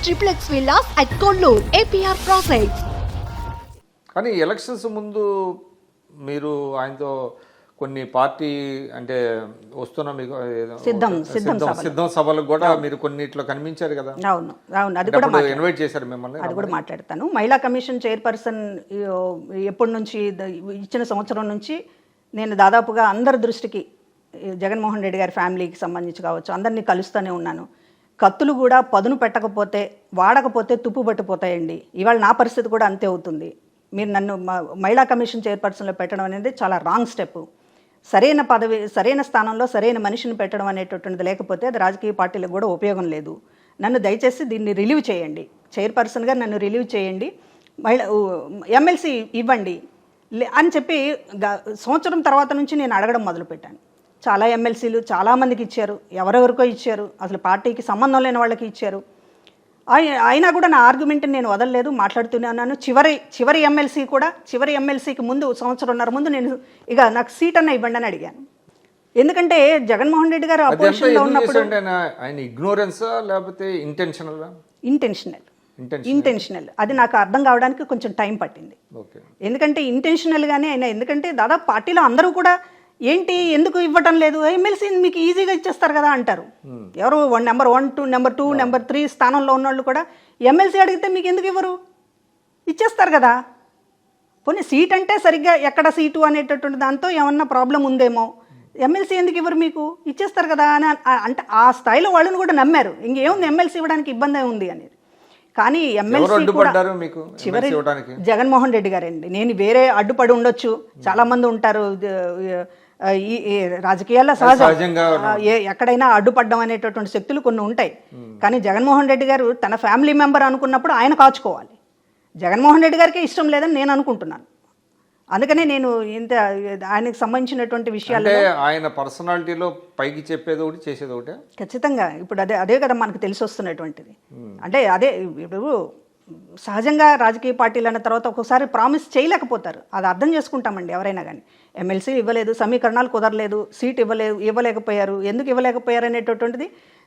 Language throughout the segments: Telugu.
triplex villas at Kollur, APR Projects. కానీ ఎలక్షన్స్ ముందు మీరు ఆయనతో కొన్ని పార్టీ అంటే వస్తున్న మీకు సిద్ధం సభలకు కూడా మీరు కొన్నిట్లో కనిపించారు కదా. అవును అవును, అది కూడా ఇన్వైట్ చేశారు మిమ్మల్ని. అది కూడా మాట్లాడతాను. మహిళా కమిషన్ చైర్పర్సన్ ఎప్పటి నుంచి ఇచ్చిన సంవత్సరం నుంచి నేను దాదాపుగా అందరి దృష్టికి జగన్మోహన్ రెడ్డి గారి ఫ్యామిలీకి సంబంధించి కావచ్చు అందరినీ కలుస్తూనే ఉన్నాను. కత్తులు కూడా పదును పెట్టకపోతే వాడకపోతే తుప్పు పట్టిపోతాయండి. ఇవాళ నా పరిస్థితి కూడా అంతే అవుతుంది. మీరు నన్ను మహిళా కమిషన్ చైర్పర్సన్లో పెట్టడం అనేది చాలా రాంగ్ స్టెప్. సరైన పదవి సరైన స్థానంలో సరైన మనిషిని పెట్టడం అనేటటువంటిది లేకపోతే అది రాజకీయ పార్టీలకు కూడా ఉపయోగం లేదు. నన్ను దయచేసి దీన్ని రిలీవ్ చేయండి, చైర్పర్సన్గా నన్ను రిలీవ్ చేయండి, ఎమ్మెల్సీ ఇవ్వండి అని చెప్పి సంవత్సరం తర్వాత నుంచి నేను అడగడం మొదలుపెట్టాను. చాలా ఎమ్మెల్సీలు చాలామందికి ఇచ్చారు, ఎవరెవరికో ఇచ్చారు, అసలు పార్టీకి సంబంధం లేని వాళ్ళకి ఇచ్చారు. అయినా కూడా నా ఆర్గ్యుమెంట్ని నేను వదలలేదు, మాట్లాడుతూనే ఉన్నాను. చివరి ఎమ్మెల్సీకి ముందు సంవత్సరంన్నర ముందు నేను ఇక నాకు సీట్ అన్న ఇవ్వండి అని అడిగాను. ఎందుకంటే జగన్మోహన్ రెడ్డి గారు అపోజిషన్లో ఉన్నప్పుడు ఇంటెన్షనల్ అది నాకు అర్థం కావడానికి కొంచెం టైం పట్టింది. ఎందుకంటే ఇంటెన్షనల్గానే అయినా, ఎందుకంటే దాదాపు పార్టీలో అందరూ కూడా ఏంటి ఎందుకు ఇవ్వటం లేదు, ఎమ్మెల్సీ మీకు ఈజీగా ఇచ్చేస్తారు కదా అంటారు. ఎవరు నెంబర్ 1, 2, నెంబర్ 2, నెంబర్ 3 స్థానంలో ఉన్నవాళ్ళు కూడా ఎమ్మెల్సీ అడిగితే మీకు ఎందుకు ఇవ్వరు, ఇచ్చేస్తారు కదా. పోనీ సీట్ అంటే సరిగ్గా ఎక్కడ సీటు అనేటటువంటి దాంతో ఏమన్నా ప్రాబ్లం ఉందేమో, ఎమ్మెల్సీ ఎందుకు ఇవ్వరు మీకు, ఇచ్చేస్తారు కదా అని అంటే ఆ స్థాయిలో వాళ్ళని కూడా నమ్మారు. ఇంకేముంది ఎమ్మెల్సీ ఇవ్వడానికి ఇబ్బంది ఉంది అనేది. కానీ ఎమ్మెల్సీ చివరి జగన్మోహన్ రెడ్డి గారండి. నేను వేరే అడ్డుపడి ఉండొచ్చు, చాలా మంది ఉంటారు ఈ రాజకీయాల్లో సహజంగా ఎక్కడైనా అడ్డుపడ్డం అనేటటువంటి శక్తులు కొన్ని ఉంటాయి. కానీ జగన్మోహన్ రెడ్డి గారు తన ఫ్యామిలీ మెంబర్ అనుకున్నప్పుడు ఆయన కాచుకోవాలి. జగన్మోహన్ రెడ్డి గారికి ఇష్టం లేదని నేను అనుకుంటున్నాను. అందుకనే నేను ఇంత ఆయనకు సంబంధించినటువంటి విషయాలు ఆయన పర్సనాలిటీలో పైకి చెప్పేది ఒకటి చేసేది ఒకటి ఖచ్చితంగా ఇప్పుడు అదే కదా మనకు తెలిసి వస్తున్నటువంటిది. అంటే అదే ఇప్పుడు సహజంగా రాజకీయ పార్టీలు అన్న తర్వాత ఒక్కొక్కసారి ప్రామిస్ చేయలేకపోతారు, అది అర్థం చేసుకుంటామండి ఎవరైనా కానీ. ఎమ్మెల్సీ ఇవ్వలేదు, సమీకరణాలు కుదరలేదు, సీట్ ఇవ్వలేకపోయారు, ఎందుకు ఇవ్వలేకపోయారు అనేటటువంటిది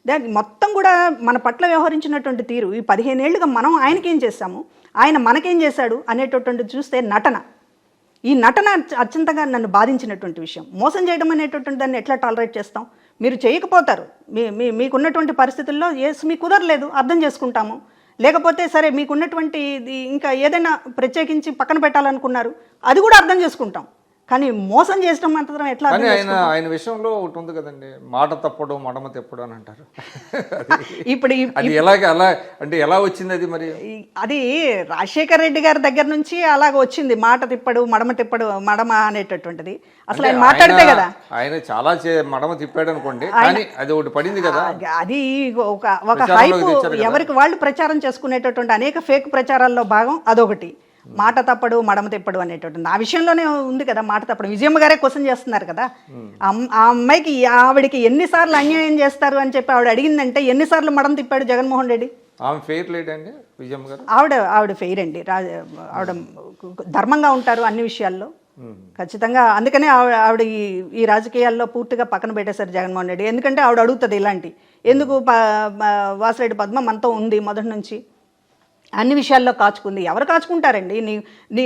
దానికి మొత్తం కూడా మన పట్ల వ్యవహరించినటువంటి తీరు, ఈ 15 ఏళ్ళుగా మనం ఆయనకేం చేశాము, ఆయన మనకేం చేశాడు అనేటటువంటిది చూస్తే ఈ నటన అత్యంతగా నన్ను బాధించినటువంటి విషయం. మోసం చేయడం అనేటటువంటి దాన్ని ఎట్లా టాలరేట్ చేస్తాం? మీరు చేయకపోతారు, మీకున్నటువంటి పరిస్థితుల్లో మీకు కుదరలేదు, అర్థం చేసుకుంటాము. లేకపోతే సరే మీకున్నటువంటి ఇంకా ఏదైనా ప్రత్యేకించి పక్కన పెట్టాలనుకున్నారు, అది కూడా అర్థం చేసుకుంటాం. కానీ మోసం చేసడం మాత్రం ఎట్లా? ఆయన విషయంలో ఒకటి ఉంది కదండి, మాట తప్పడం మడమ తిప్పడం అని అంటారు. ఇప్పుడు అలా అంటే ఎలా వచ్చింది అది? మరి అది రాజశేఖర్ రెడ్డి గారి దగ్గర నుంచి అలాగ వచ్చింది, మాట తిప్పడు మడమ అనేటటువంటిది. అసలు ఆయన మాట్లాడితే కదా, ఆయన చాలా మడమ తిప్పాడు అనుకోండి, కానీ అది ఒకటి పడింది కదా. అది ఒక హైప్, ఎవరికి వాళ్ళు ప్రచారం చేసుకునేటటువంటి అనేక ఫేక్ ప్రచారాల్లో భాగం అదొకటి. మాట తప్పడు మడమ తిప్పడు అనేటటువంటి ఆ విషయంలోనే ఉంది కదా. మాట తప్పడు విజయమ్మ గారే క్వశ్చన్ చేస్తున్నారు కదా, ఆ అమ్మాయికి ఆవిడకి ఎన్నిసార్లు అన్యాయం చేస్తారు అని చెప్పి ఆవిడ అడిగిందంటే ఎన్నిసార్లు మడమ తిప్పాడు జగన్మోహన్ రెడ్డి? ఆవిడ ఫెయిర్ అండి. ఆవిడ ధర్మంగా ఉంటారు అన్ని విషయాల్లో ఖచ్చితంగా. అందుకనే ఆవిడ ఈ రాజకీయాల్లో పూర్తిగా పక్కన పెట్టేశారు జగన్మోహన్ రెడ్డి. ఎందుకంటే ఆవిడ అడుగుతుంది ఇలాంటి, ఎందుకు వాసిరెడ్డి పద్మ మనతో ఉంది మొదటి నుంచి, అన్ని విషయాల్లో కాచుకుంది. ఎవరు కాచుకుంటారండి? నీ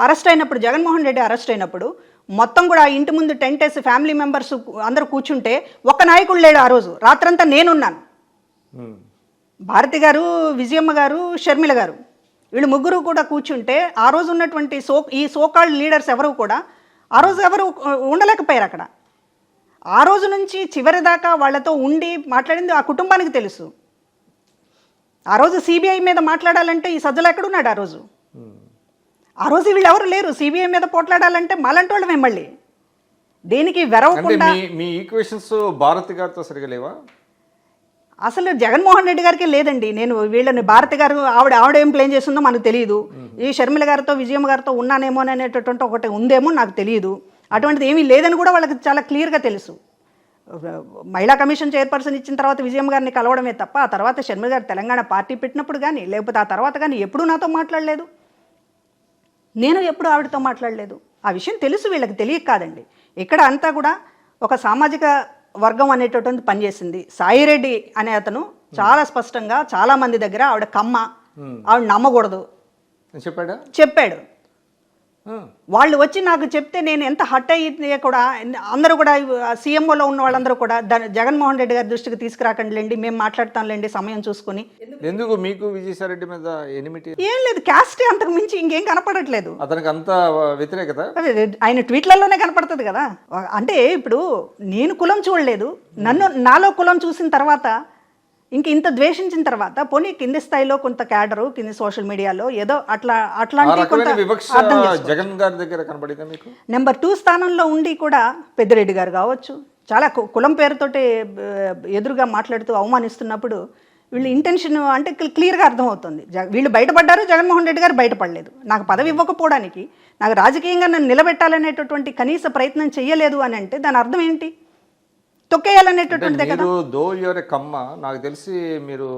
అరెస్ట్ అయినప్పుడు, జగన్మోహన్ రెడ్డి అరెస్ట్ అయినప్పుడు మొత్తం కూడా ఇంటి ముందు టెంట్ వేసి ఫ్యామిలీ మెంబర్స్ అందరూ కూర్చుంటే ఒక్క నాయకుడు లేడు. ఆ రోజు రాత్రంతా నేనున్నాను. భారతి గారు, విజయమ్మ గారు, షర్మిల గారు, వీళ్ళు ముగ్గురు కూడా కూర్చుంటే ఆ రోజు ఉన్నటువంటి ఈ సోకాల్డ్ లీడర్స్ ఎవరు కూడా ఆ రోజు ఎవరు ఉండలేకపోయారు అక్కడ. ఆ రోజు నుంచి చివరి దాకా వాళ్ళతో ఉండి మాట్లాడింది ఆ కుటుంబానికి తెలుసు. ఆ రోజు సిబిఐ మీద మాట్లాడాలంటే ఈ సజ్జలు ఎక్కడున్నాడు? ఆ రోజు వీళ్ళు ఎవరు లేరు. సిబిఐ మీద పోట్లాడాలంటే మాలంటి వాళ్ళమే. మళ్ళీ దేనికి వెరవకుండా మీ ఈక్వేషన్స్ భారతి గారితో సరిగా లేవా? అసలు జగన్మోహన్ రెడ్డి గారికి లేదండి. నేను వీళ్ళని భారతి గారు ఆవిడ ఏం ప్లేన్ చేస్తుందో మనకు తెలియదు. ఈ షర్మిల గారితో విజయమ్మ గారితో ఉన్నానేమో అనేటటువంటి ఒకటి ఉందేమో నాకు తెలియదు. అటువంటిది ఏమీ లేదని కూడా వాళ్ళకి చాలా క్లియర్గా తెలుసు. మహిళా కమిషన్ చైర్పర్సన్ ఇచ్చిన తర్వాత విజయమ్మ గారిని కలవడమే తప్ప ఆ తర్వాత షర్మిల గారు తెలంగాణ పార్టీ పెట్టినప్పుడు కానీ లేకపోతే ఆ తర్వాత కానీ ఎప్పుడూ నాతో మాట్లాడలేదు. నేను ఎప్పుడు ఆవిడతో మాట్లాడలేదు. ఆ విషయం తెలుసు, వీళ్ళకి తెలియక కాదండి. ఇక్కడ అంతా కూడా ఒక సామాజిక వర్గం అనేటటువంటి పనిచేసింది. సాయిరెడ్డి అనే అతను చాలా స్పష్టంగా చాలా మంది దగ్గర ఆవిడ కమ్మ, ఆవిడ నమ్మకూడదు చెప్పాడా? చెప్పాడు. వాళ్ళు వచ్చి నాకు చెప్తే నేను ఎంత హట్ అయితే కూడా అందరూ కూడా సీఎంఓలో ఉన్న వాళ్ళందరూ కూడా జగన్మోహన్ రెడ్డి గారి దృష్టికి తీసుకురాకండి, మేము మాట్లాడతాంలేండి సమయం చూసుకుని. ఎందుకు మీకు విజయసాయిరెడ్డి మీద ఎనిమిటీ? ఏం లేదు, క్యాస్టే అంతకు మించి ఇంకేం కనపడట్లేదు. అతనికి అంత వ్యతిరేకత ఆయన ట్వీట్లలోనే కనపడుతుంది కదా. అంటే ఇప్పుడు నేను కులం చూడలేదు, నాలో కులం చూసిన తర్వాత ఇంత ద్వేషించిన తర్వాత పోనీ కింది స్థాయిలో కొంత క్యాడరు కింది సోషల్ మీడియాలో ఏదో అట్లాంటి జగన్ గారి దగ్గర కనబడిందా మీకు? నెంబర్ 2 స్థానంలో ఉండి కూడా పెద్దిరెడ్డి గారు కావచ్చు చాలా కులం పేరుతోటి ఎదురుగా మాట్లాడుతూ అవమానిస్తున్నప్పుడు వీళ్ళు ఇంటెన్షన్ అంటే క్లియర్గా అర్థమవుతుంది. వీళ్ళు బయటపడ్డారు, జగన్మోహన్ రెడ్డి గారు బయటపడలేదు. నాకు పదవి ఇవ్వకపోవడానికి, నాకు రాజకీయంగా నన్ను నిలబెట్టాలనేటటువంటి కనీస ప్రయత్నం చేయలేదు అని అంటే దాని అర్థం ఏంటి? తొక్కేయాలనేటటువంటిదే కదా. దో యువర్ ఏ కమ్మ, నాకు తెలిసి మీరు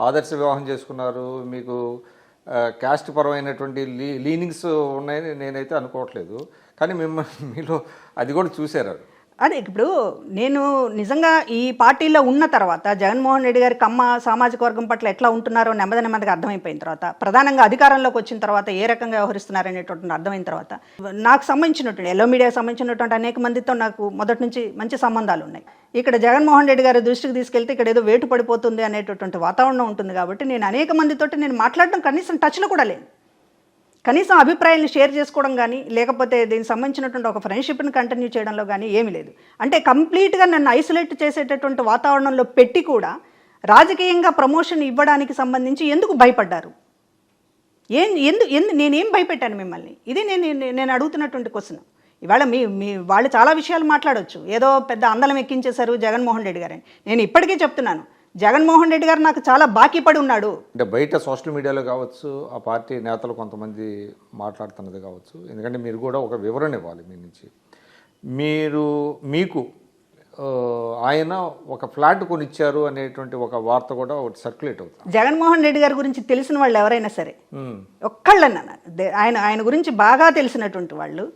ఆదర్శ వివాహం చేసుకున్నారు, మీకు క్యాస్ట్ పరమైనటువంటి లీనింగ్స్ ఉన్నాయని నేనైతే అనుకోవట్లేదు. కానీ మీలో అది కూడా చూశారు. అదే ఇప్పుడు నేను నిజంగా ఈ పార్టీలో ఉన్న తర్వాత జగన్మోహన్ రెడ్డి గారి కమ్మ సామాజిక వర్గం పట్ల ఎట్లా ఉంటున్నారో నెమ్మదిగా అర్థమైపోయిన తర్వాత, ప్రధానంగా అధికారంలోకి వచ్చిన తర్వాత ఏ రకంగా వ్యవహరిస్తున్నారనేటువంటి అర్థమైన తర్వాత, నాకు సంబంధించినటువంటి ఎల్లో మీడియాకి సంబంధించినటువంటి అనేక మందితో నాకు మొదటి నుంచి మంచి సంబంధాలు ఉన్నాయి. ఇక్కడ జగన్మోహన్ రెడ్డి గారి దృష్టికి తీసుకెళ్తే ఇక్కడ ఏదో వేటు పడిపోతుంది అనేటటువంటి వాతావరణం ఉంటుంది కాబట్టి నేను అనేక మందితోటి నేను మాట్లాడడం కనీసం టచ్లో కూడా లేదు. కనీసం అభిప్రాయాలను షేర్ చేసుకోవడం కానీ లేకపోతే దీనికి సంబంధించినటువంటి ఒక ఫ్రెండ్షిప్ని కంటిన్యూ చేయడంలో కానీ ఏమీ లేదు. అంటే కంప్లీట్గా నన్ను ఐసోలేట్ చేసేటటువంటి వాతావరణంలో పెట్టి కూడా రాజకీయంగా ప్రమోషన్ ఇవ్వడానికి సంబంధించి ఎందుకు భయపడ్డారు? నేనేం భయపెట్టాను మిమ్మల్ని? ఇది నేను అడుగుతున్నటువంటి క్వశ్చన్. ఇవాళ మీ వాళ్ళు చాలా విషయాలు మాట్లాడవచ్చు, ఏదో పెద్ద అందలం ఎక్కించేశారు జగన్మోహన్ రెడ్డి గారని. నేను ఇప్పటికే చెప్తున్నాను, జగన్మోహన్ రెడ్డి గారు నాకు చాలా బాకీ పడి ఉన్నాడు. అంటే బయట సోషల్ మీడియాలో కావచ్చు, ఆ పార్టీ నేతలు కొంతమంది మాట్లాడుతున్నది కావచ్చు, ఎందుకంటే మీరు కూడా ఒక వివరణ ఇవ్వాలి మీ నుంచి. మీకు ఆయన ఒక ఫ్లాట్ కొనిచ్చారు అనేటువంటి ఒక వార్త కూడా ఒకటి సర్క్యులేట్ అవుతుంది. జగన్మోహన్ రెడ్డి గారి గురించి తెలిసిన వాళ్ళు ఎవరైనా సరే ఒక్కళ్ళన్నా ఆయన గురించి బాగా తెలిసినటువంటి వాళ్ళు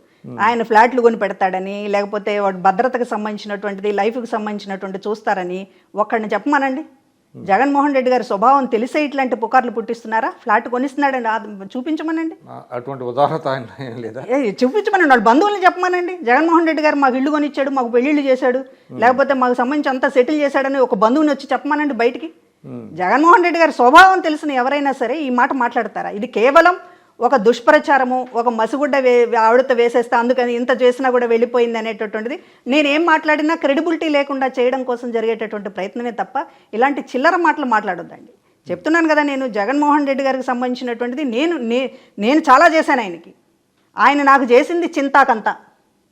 ఆయన ఫ్లాట్లు కొని పెడతాడని, లేకపోతే వాడు భద్రతకు సంబంధించినటువంటిది లైఫ్కి సంబంధించినటువంటి చూస్తారని ఒక్కడిని చెప్పమానండి. జగన్మోహన్ రెడ్డి గారి స్వభావం తెలిసే ఇట్లాంటి పుకార్లు పుట్టిస్తున్నారా? ఫ్లాట్ కొనిస్తున్నాడండి, చూపించమనండి. అటువంటి ఉదాహరణ లేదా? చూపించమనండి. వాళ్ళ బంధువుల్ని చెప్పమానండి. జగన్మోహన్ రెడ్డి గారు మాకు ఇల్లు కొనిచ్చాడు, మాకు పెళ్లిళ్ళు చేశాడు, లేకపోతే మాకు సంబంధించి అంతా సెటిల్ చేశాడని ఒక బంధువుని వచ్చి చెప్పమానండి బయటికి. జగన్మోహన్ రెడ్డి గారి స్వభావం తెలిసిన ఎవరైనా సరే ఈ మాట మాట్లాడతారా? ఇది కేవలం ఒక దుష్ప్రచారము, ఒక మసిగుడ్డ ఆవిడతో వేసేస్తే అందుకని ఇంత చేసినా కూడా వెళ్ళిపోయింది అనేటటువంటిది నేనేం మాట్లాడినా క్రెడిబిలిటీ లేకుండా చేయడం కోసం జరిగేటటువంటి ప్రయత్నమే తప్ప ఇలాంటి చిల్లర మాటలు మాట్లాడొద్దండి. చెప్తున్నాను కదా, నేను జగన్మోహన్ రెడ్డి గారికి సంబంధించినటువంటిది నేను చాలా చేశాను ఆయనకి. ఆయన నాకు చేసింది చింతాకంత.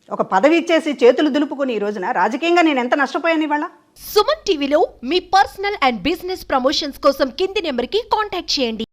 ఒక పదవి ఇచ్చేసి చేతులు దులుపుకొని ఈ రోజున రాజకీయంగా నేను ఎంత నష్టపోయాను ఇవాళ. సుమన్ టీవీలో మీ పర్సనల్ అండ్ బిజినెస్ ప్రమోషన్స్ కోసం కింది నెంబర్కి కాంటాక్ట్ చేయండి.